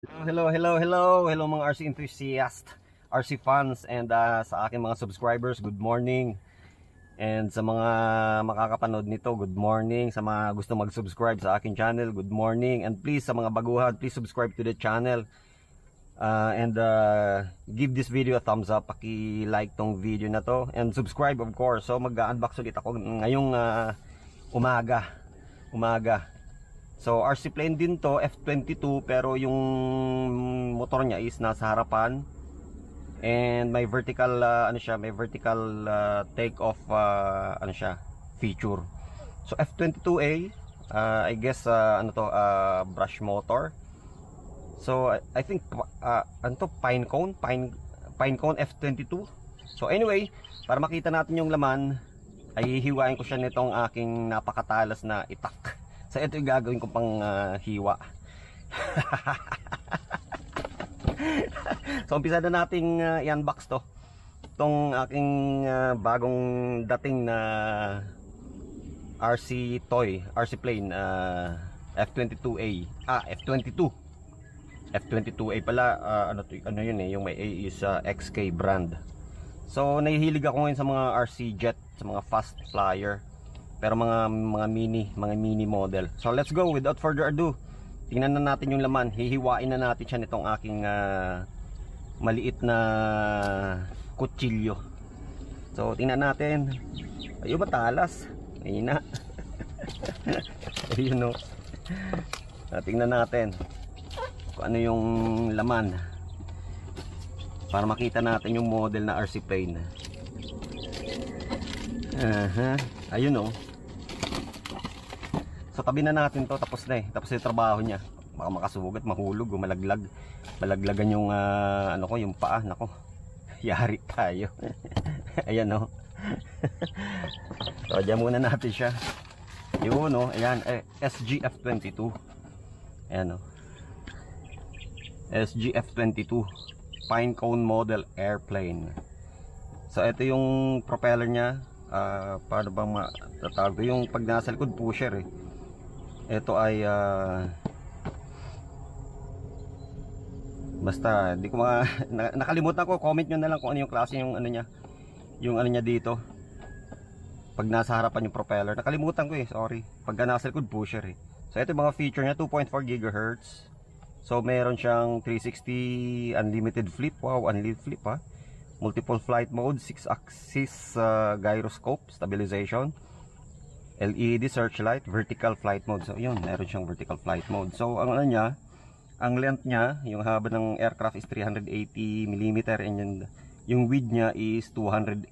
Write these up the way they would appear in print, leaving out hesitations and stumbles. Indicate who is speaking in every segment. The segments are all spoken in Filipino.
Speaker 1: Hello mga RC enthusiast, RC fans, and sa aking mga subscribers, good morning. And sa mga makakapanood nito, good morning. Sa mga gusto mag-subscribe sa aking channel, good morning. And please, sa mga baguhan, please subscribe to the channel. And give this video a thumbs up, paki-like tong video na to. And subscribe of course. So mag-unbox ulit ako ngayong umaga. So RC plane din to, F22, pero yung motor niya is nasa harapan. And may vertical may vertical take off feature. So F22A, I guess brush motor. So I think Pinecone F22. So anyway, para makita natin yung laman, ay hihiwain ko siya nitong aking napakatalas na itak. So ito yung gagawin ko pang hiwa. So umpisa na nating i-unbox to. Itong aking bagong dating na RC toy, RC plane, F22A. F22A pala, ano yun yung may A is XK brand. So nahihilig ako ngayon sa mga RC jet, sa mga fast flyer. Pero mga mini model. So let's go, without further ado. Tingnan na natin yung laman. Hihiwain na natin siya nitong aking maliit na kutsilyo. So tingnan natin. Ayun, matalas. Mahina. Ayun, no. Tingnan natin kung ano yung laman, para makita natin yung model na RC plane. Ayun, no. So tabi na natin to, tapos na tapos yung trabaho niya. Baka makasugat, mahulog o malaglagan yung yung paa. Nako, yari tayo. Ayan, no. So dyan muna natin siya. Yun, no. Ayan, SGF22. Ayan, no. SGF22 Pinecone model airplane. So ito yung propeller niya. Paano bang matatawag yung pag nasa likod, pusher ito ay basta hindi ko nakalimutan ko. Comment nyo na lang kung ano yung klase yung ano niya dito pag nasa harapan yung propeller. Nakalimutan ko sorry. Pag nasa likod, pusher So ito yung mga feature niya, 2.4 GHz. So meron siyang 360 unlimited flip. Wow, unlimited flip multiple flight mode, 6-axis gyroscope stabilization, LED searchlight, vertical flight mode. So yun, meron siyang vertical flight mode. So ang ang length niya, yung haba ng aircraft is 380 mm, and yung width niya is 280.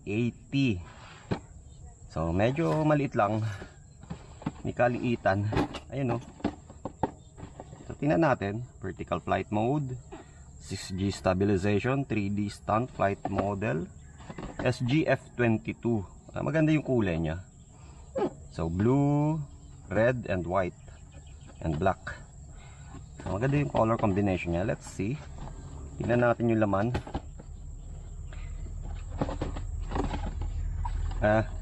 Speaker 1: So medyo maliit lang, may kaliitan. Ayun, no. So tingnan natin, vertical flight mode, 6G stabilization, 3D stunt flight model, SGF22. Maganda yung kulay niya. So blue, red, and white, and black. So maganda yung color combination niya. Let's see. Tingnan natin yung laman.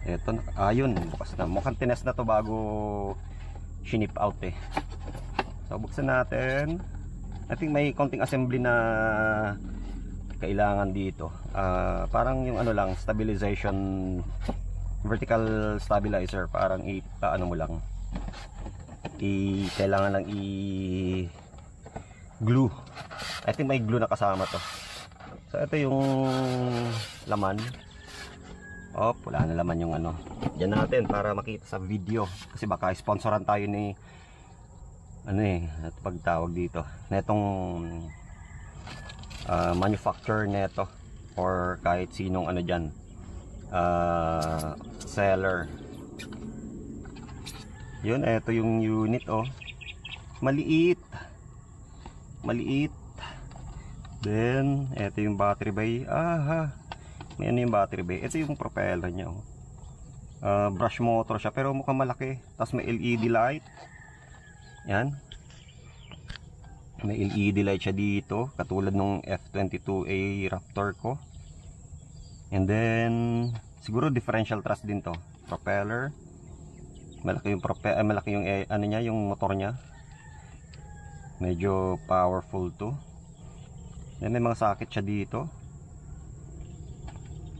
Speaker 1: Eto, yun, bukas na. Mukhang tines na to bago shinip out So buksan natin. I think may konting assembly na kailangan dito. Parang yung lang, stabilization, vertical stabilizer. Parang mo lang. Kailangan lang glue. I think may glue na kasama to. So ito yung laman. Wala na laman yung Diyan natin para makita sa video. Kasi baka sponsoran tayo ni at pagtawag dito netong manufacturer neto, or kahit sinong dyan, seller. Yun, ito yung unit maliit. Then ito yung battery bay. May yung battery bay. Ito yung propeller nya brush motor siya, pero mukhang malaki. Tapos may LED light. Yan, may LED light siya dito, katulad ng F22A Raptor ko. And then siguro differential thrust din to. Propeller, malaki yung malaki yung yung motor niya. Medyo powerful to. Then may mga socket siya dito.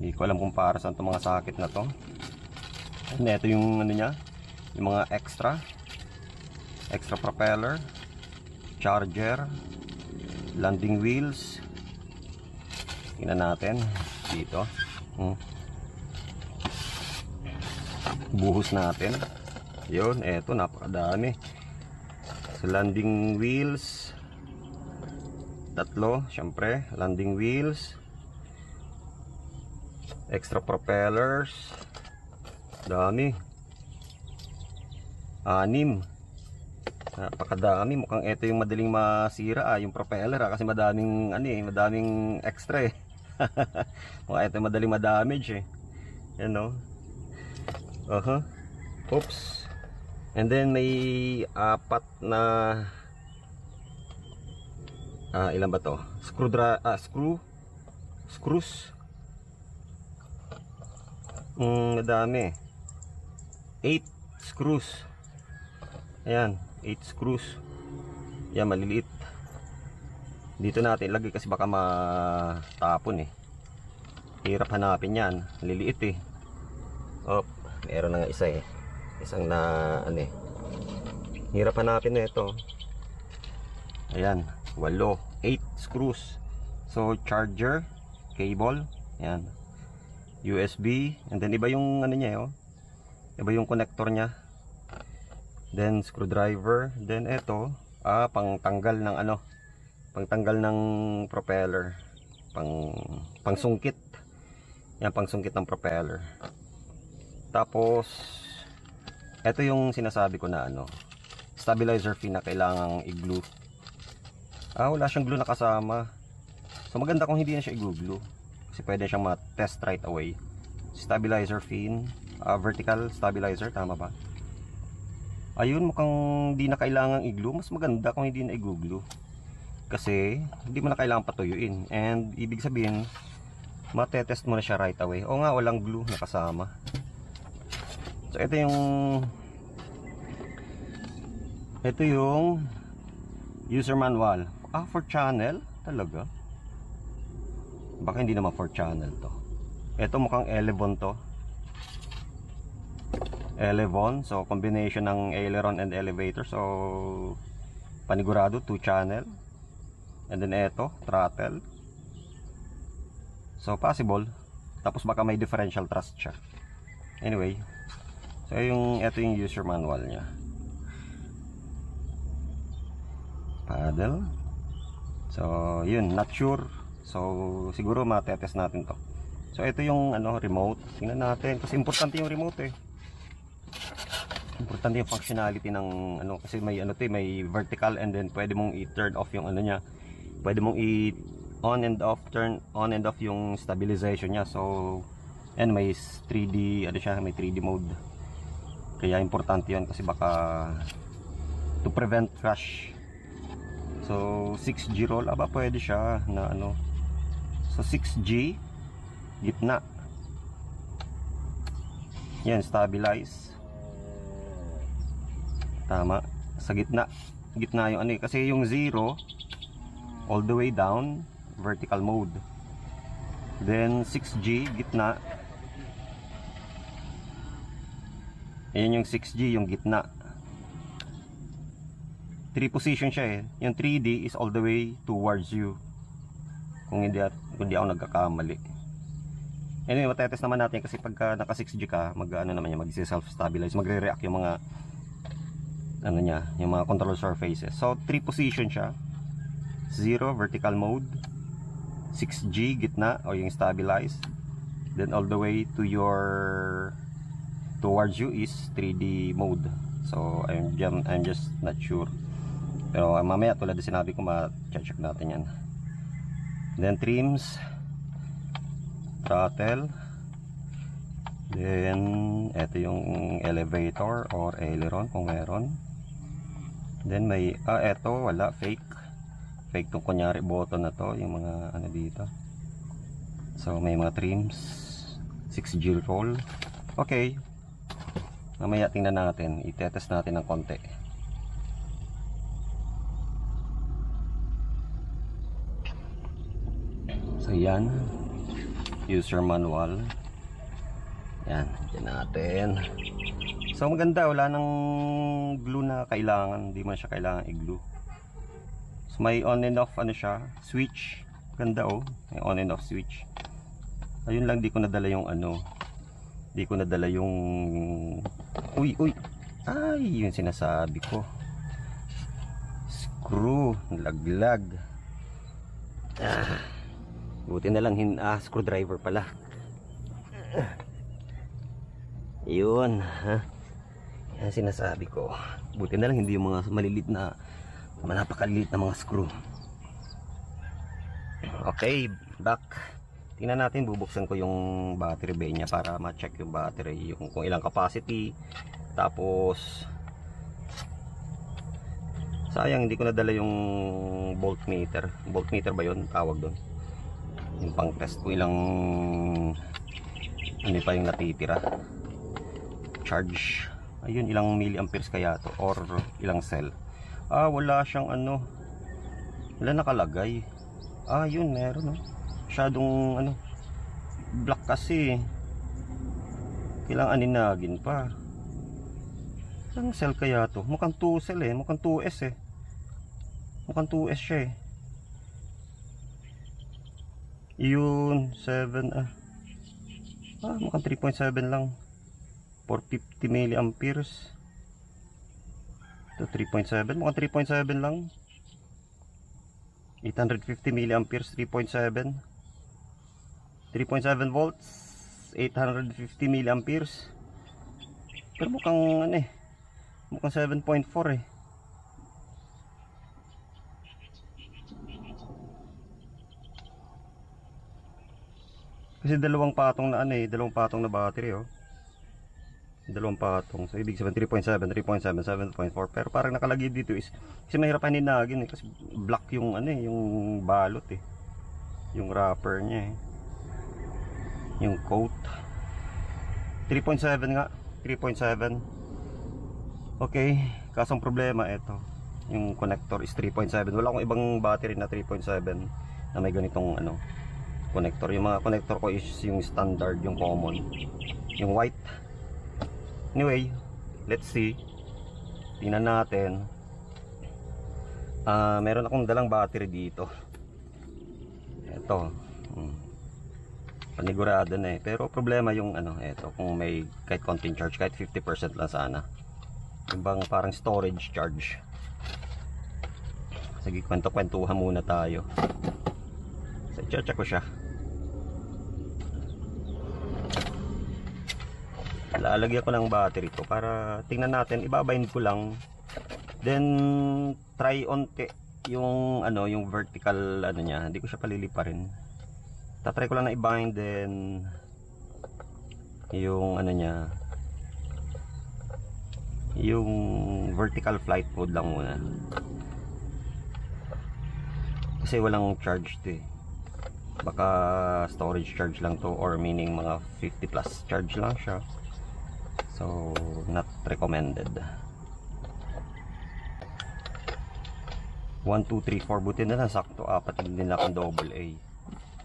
Speaker 1: Hindi ko alam kung para saan itong mga socket na to. And ito yung ano niya, yung mga extra propeller, charger, landing wheels. Tingnan natin dito. Buhos natin. Yun, eto napakadami. So landing wheels, tatlo, syempre, landing wheels, extra propellers, dami, 6, napakadami. Mukhang ito yung madaling masira, yung propeller, kasi madaming madaming extra mukhang ito yung madaling madamage yan, no? Oops. And then may 4 na ilan ba to? Screws. Madami. 8 screws. Ayan, 8 screws. Yan, maliliit. Dito natin ilagay kasi baka matapon Hirap hanapin yan. Liliit meron na nga isa isang na hirap hanapin na ito. Ayan, 8 screws. So charger, cable, ayan, USB, and then iba yung niya iba yung connector niya. Then screwdriver, then ito pangtanggal ng pangtanggal ng propeller, pangsungkit. Yan, pangsungkit ng propeller. Tapos ito yung sinasabi ko na stabilizer fin na kailangang i-glue. Wala siyang glue na kasama. So maganda kung hindi na siya i-glue, kasi pwede siyang ma-test right away. Stabilizer fin, vertical stabilizer, tama ba? Ayun, mukhang hindi na kailangang i-glue. Mas maganda kung hindi na i-glue, kasi hindi mo na kailangang patuyuin. And ibig sabihin, matetest mo na siya right away. O nga, walang glue na kasama. So ito yung user manual. For channel talaga. Baka hindi naman for channel to. Ito mukhang elevon to. Elevon, so combination ng aileron and elevator. So panigurado 2 channel. And then ito, throttle. So possible. Tapos baka may differential thrust siya. Anyway, so ito yung user manual niya. Paddle. So yun, not sure. So siguro matetest natin to. So ito yung remote. Tingnan natin kasi importante yung remote Importante yung functionality ng kasi may may vertical, and then pwede mong i-turn off yung niya. Pwede mong on and off, turn on and off yung stabilization niya. So and may 3D siya, may 3D mode. Kaya importante 'yon kasi baka to prevent crash. So 6G roll, pwede siya na So 6G gitna. Yan, stabilize. Tama, sa gitna yung kasi yung 0 all the way down, vertical mode. Then 6G gitna. Ayan yung 6G, yung gitna. 3 position siya Yung 3D is all the way towards you. Kung hindi ako nagkakamali. Anyway, matetest naman natin kasi pagka naka 6G ka, naman yan, mag-self-stabilize, magre-react yung mga yung mga control surfaces. So 3 position siya. 0 vertical mode, 6G gitna o yung stabilize, then all the way to towards you is 3D mode. So I'm just not sure. Pero mamaya tulad na sinabi ko, ma-check natin yan. Then trims, throttle, then ito yung elevator or aileron kung meron. Then may eto wala, fake tong kunyari button na to, yung mga dito. So may mga trims, 6G roll. Okay, mamaya tingnan natin, i-test natin ng konti. So yan, user manual. Yan, dyan natin. So maganda, wala nang glue na kailangan, hindi man siya kailangan i-glue. So may on and off ano siya, switch. Ganda oh, may on and off switch. Ayun lang, di ko nadala yung ano, di ko nadala yung uy, ay yun sinasabi ko, screw, laglag. Buti na lang screwdriver pala. Yun ha, yan sinasabi ko, buti na lang hindi yung mga malilit na, napakaliit na mga screw. Okay, back. Tingnan natin, bubuksan ko yung battery bay niya para ma-check yung battery, yung kung ilang capacity. Tapos sayang hindi ko nadala yung voltmeter. Voltmeter ba yun tawag doon? Yung pang test ko ilang ano pa yung natitira. Charge. Ayun, ilang milliamperes kaya to or ilang cell. Wala siyang ano. Wala nakalagay. Yun meron no. Masyadong ano, black kasi. Kailangan aninagin pa. Ilang cell kaya to? Mukhang 2 cell eh, mukhang 2S eh. Mukhang 2S siya eh. Yun, 7 mukhang 3.7 lang. 450 milliamperes. Ito 3.7, mukhang 3.7 lang. 850 milliamperes, 3.7. 3.7 volts, 850 milliamperes. Pero mukhang ano eh, mukhang 7.4 eh. Kasi dalawang patong na ano eh, dalawang patong na battery oh. Dalawang patong. So ibig sabihin 3.7, 3.7, 7.4. Pero parang nakalagay dito is kasi mahirap haninagin eh, kasi black yung ano eh, yung balot eh. Yung wrapper niya eh. Yung coat. 3.7 nga, 3.7. Okay, kasong problema ito. Yung connector is 3.7. Wala akong ibang battery na 3.7 na may ganitong ano, connector. Yung mga connector ko is yung standard, yung common, yung white. Anyway, let's see. Tingnan natin. Meron akong dalang battery dito. Ito. Panigurado na eh. Pero problema yung ano, ito, kung may kahit konting charge, kahit 50% lang sana. Yung bang parang storage charge. Sige, kwento-kwentuhan muna tayo. So, i-check ko siya. Lalagyan ko ng battery to para tingnan natin, ibabind ko lang, then try onte yung ano, yung vertical ano niya, hindi ko siya paliliparin. Tatry ko lang na i-bind, then yung ano niya, yung vertical flight mode lang muna kasi walang charge to eh. Baka storage charge lang to, or meaning mga 50 plus charge lang siya. So, not recommended. 1, 2, 3, 4. Buti na lang, sakto. 4 din akong double A.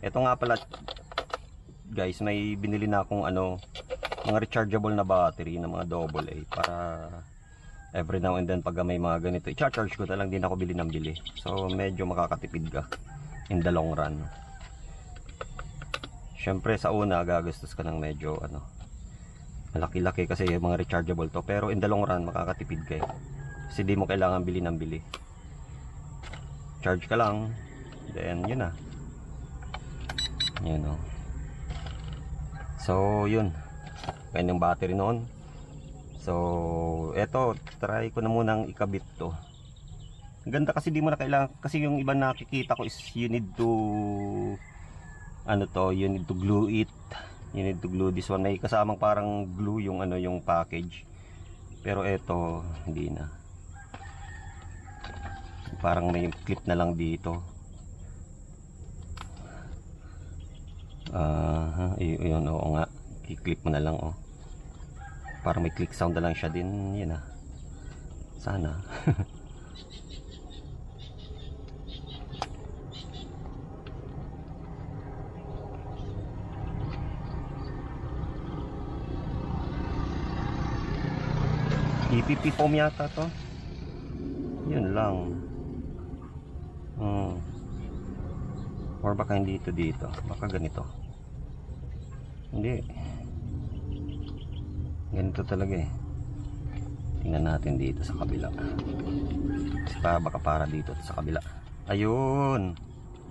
Speaker 1: Ito nga pala, guys, may binili na akong ano, mga rechargeable na battery na mga double A. Para every now and then, pag may mga ganito, i-charge ko na lang, din ako bili ng bili. So, medyo makakatipid ka in the long run. Syempre, sa una, gagastos ka ng medyo, ano, malaki-laki kasi yung mga rechargeable to, pero in the long run makakatipid kayo kasi di mo kailangan bili ng bili, charge ka lang, then yun na, yun o. So yun, ganyan yung battery noon. So eto, try ko na munang ikabit to. Ganda kasi di mo na kailangan, kasi yung iba nakikita ko is you need to ano to, you need to glue it. You need to glue this one. May kasamang parang glue yung ano, yung package. Pero ito hindi na. Parang may clip na lang dito. Yun, oo nga. I-clip mo na lang oh. Parang may click sound na lang siya din. Yun ah. Sana. EPP foam yata to. Yun lang. Or baka hindi ito dito. Baka ganito. Hindi. Ganito talaga eh. Tingnan natin dito sa kabila. Baka para dito sa kabila. Ayun.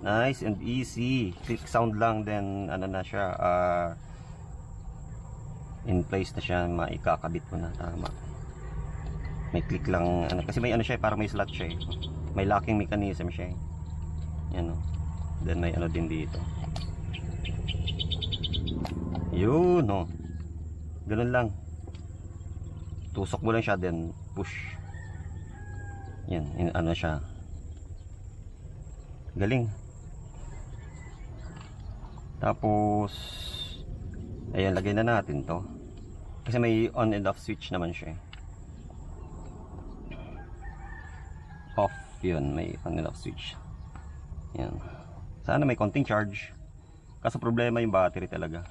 Speaker 1: Nice and easy. Click sound lang, then ano na siya, in place na siya. Maikakabit mo na. Tama. May click lang. Ano, kasi may ano siya, parang may slot siya eh. May locking mechanism siya eh. Yan o. Then may ano din dito. Yun o. Ganun lang. Tusok mo lang siya, then push. Yan, ano siya. Galing. Tapos ayan, lagay na natin to. Kasi may on and off switch naman siya. Off, yun, may on and off switch. Yan. Sana may konting charge. Kaso problema yung battery talaga.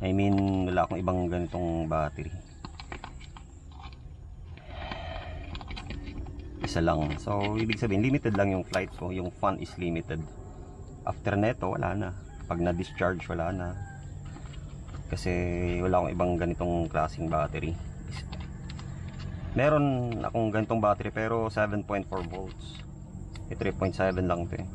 Speaker 1: I mean, wala akong ibang ganitong battery. Isa lang. So, ibig sabihin, limited lang yung flight ko. Yung fun is limited. After neto, wala na. Pag na-discharge, wala na. Kasi wala akong ibang ganitong klaseng battery. Meron akong ganitong battery pero 7.4 volts. 3.7 lang ito eh.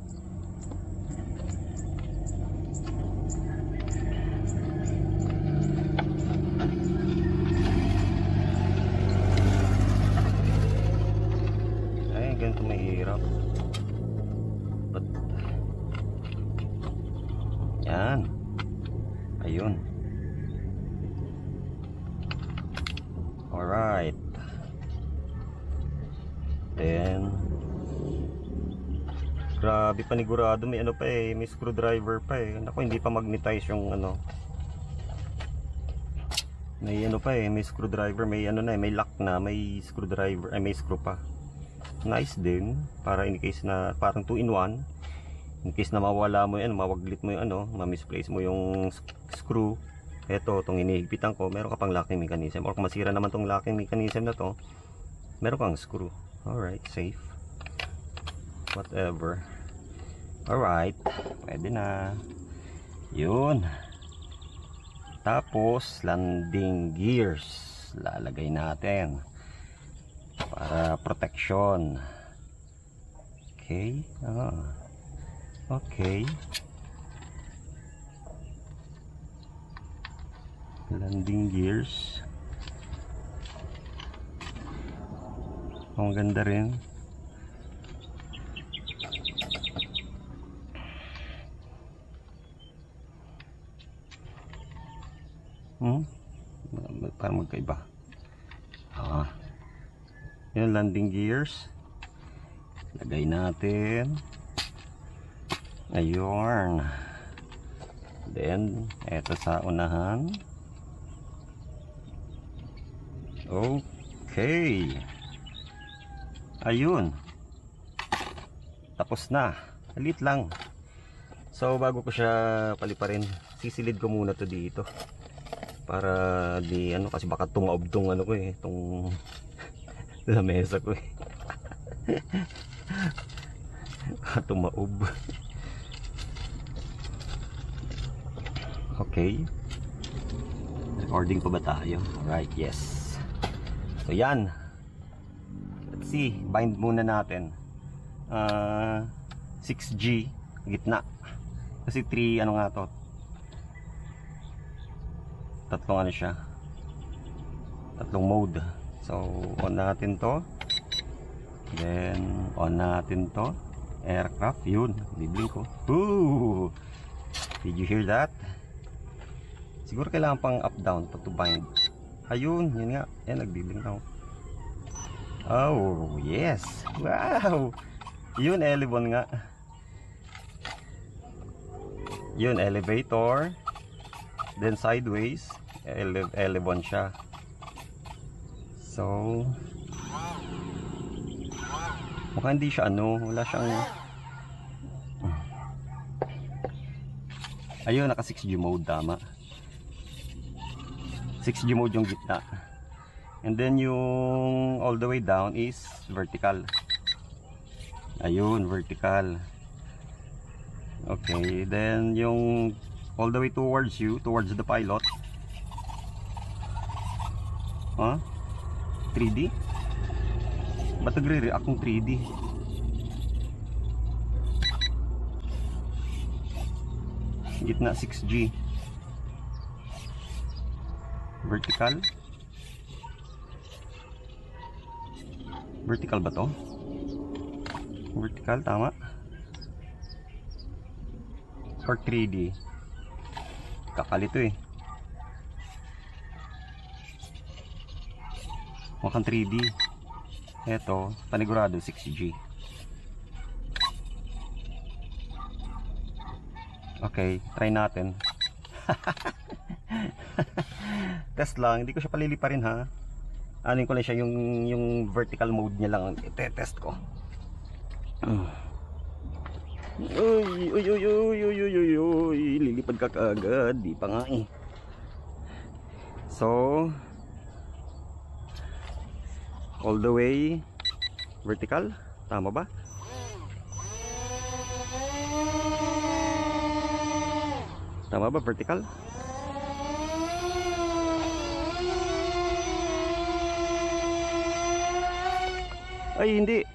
Speaker 1: Ganito mahirap. But yan. Ayun. Alright. Then grabe, panigurado may ano pa eh, may screwdriver pa eh. Naku, hindi pa magnetize yung ano. May ano pa eh, may screwdriver, may ano na eh, may lock na, may screwdriver, ay may screw pa. Nice din, para in case na parang 2 in 1. In case na mawala mo yan, mawaglit mo yung ano, ma-misplace mo yung screw. Eto, itong inihigpitan ko, meron ka pang locking mechanism. Or kung masira naman tong locking mechanism na to, meron kang screw. Alright, safe. Whatever. Alright, pwede na. Yun. Tapos, landing gears. Lalagay natin. Para protection. Okay. Okay. Landing gears. Ang ganda rin. Parang magkaiba. Yung landing gears, lagay natin. Ayun. Then eto sa unahan. Okay. Ayun. Tapos na. Alit lang. So bago ko siya paliparin, sisilid ko muna to dito. Para di ano, kasi baka tumaob tong ano ko eh, tong lamesa ko eh. Tumaob. Okay. Recording pa ba tayo? Alright, yes. So yan. Let's see. Bind muna natin. 6G gitna. Kasi 3 ano nga to. Tatlong ano siya. Tatlong mode. So, on natin to. Then, on natin to. Aircraft, yun. Bibling ko. Ooh! Did you hear that? Siguro kailangan pang up-down to bind. Ayun, yun nga. Yan, nagbibling ako. Oh, yes! Wow! Yun, elevon nga. Yun, elevator. Then, sideways. Elevon siya. So mukhang hindi siya ano, wala siyang ayun, naka 6G mode, tama. 6G mode yung gitna. And then yung all the way down is vertical. Ayun, vertical. Okay, then yung all the way towards you, towards the pilot. 3D? Ba't nagre-react kung 3D? Gitna 6G. Vertical. Vertical ba to? Vertical, tama? Or 3D? Kakalito eh. Mukhang 3D. Eto, panigurado 6G. Okay, try natin. Test lang, hindi ko siya paliliparin ha. Anin ko lang siya yung vertical mode niya lang i-test ko. Uy, lilipad ka kaagad, di pa nga eh. So, all the way vertical, tama ba? Tama ba vertical? Ay, hindi.